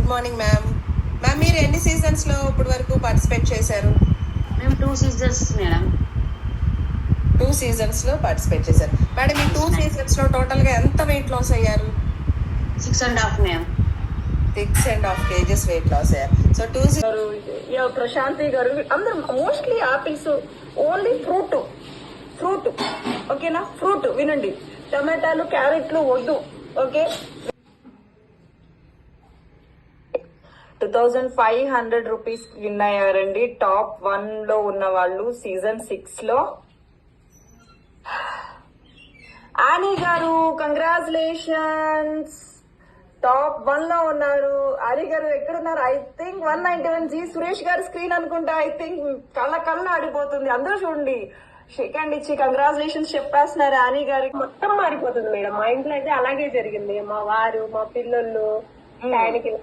Good morning ma'am. Ma'am మీరు ఎన్ని seasons లో ఇప్పటి వరకు పార్టిసిపేట్ చేశారు? మేము 2 సీజన్స్ మేడం. 2 సీజన్స్ లో పార్టిసిపేట్ చేశారు. మేడం ఈ 2 సీజన్స్ లో టోటల్ గా ఎంత వెయిట్ లాస్ అయ్యారు? 6.5 మ్యామ్. 6.5 kgs వెయిట్ లాస్ అయ్యారు. సో 2 ప్రశాంతి గారు అందరూ మోస్ట్లీ ఆపిల్స్, ఓన్లీ ఫ్రూట్ ఓకేనా? ఫ్రూట్ వినండి, టమాటాలు క్యారెట్లు వద్దు. ఓకే, 2500 రూపీస్ విన్ అయ్యారండి. టాప్ 1 లో ఉన్న వాళ్ళు సీజన్ 6 లో. ఆనీ గారు కంగ్రాచులేషన్స్, టాప్ 1 లో ఉన్నారు. ఆనీ గారు ఎక్కడున్నారు? ఐ థింక్ 191 జీ సురేష్ గారి స్క్రీన్ అనుకుంటా. ఐ థింక్ కళ్ళ ఆడిపోతుంది. అందరూ చూడండి, షేక్ హ్యాండ్ ఇచ్చి కంగ్రాచులేషన్స్ చెప్పేస్తున్నారు ఆనీ గారికి. మొత్తం మారిపోతుంది మేడం. మా ఇంట్లో అయితే అలాగే జరిగింది. మా వారు, మా పిల్లలు టైంకి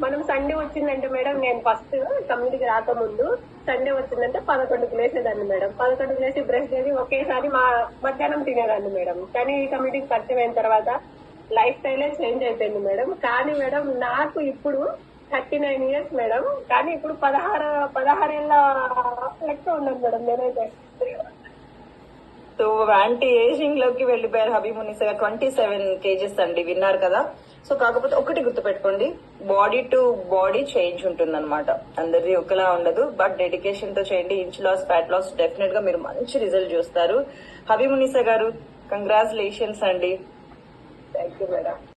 మనం సండే వచ్చిందంటే మేడం, నేను ఫస్ట్ కమ్యూనిటీకి రాకముందు సండే వచ్చిందంటే 11కి లేసేదాన్ని మేడం. 11కి లేసి బ్రష్ చేసి ఒకేసారి మధ్యాహ్నం తినేదాన్ని మేడం. కానీ ఈ కమ్యూనిటీకి పరిచయం అయిన తర్వాత లైఫ్ స్టైలే చేంజ్ అయిపోయింది మేడం. కానీ మేడం నాకు ఇప్పుడు 39 ఇయర్స్ మేడం. కానీ ఇప్పుడు 16 ఏళ్ళ లెక్క ఉన్నాను మేడం నేనైతే. సో యాంటీ ఏజింగ్ లోకి వెళ్ళిపోయారు హబీబునిసా గారు. 27 kgs అండి విన్నారు కదా. సో కాకపోతే ఒకటి గుర్తుపెట్టుకోండి, బాడీ టు బాడీ చేంజ్ ఉంటుంది అనమాట. అందరిది ఒకలా ఉండదు. బట్ డెడికేషన్ తో చేయండి. Inch loss, fat loss definite గా మీరు మంచి రిజల్ట్ చూస్తారు. హబీబునిసా గారు కంగ్రాచులేషన్స్ అండి. Thank you madam.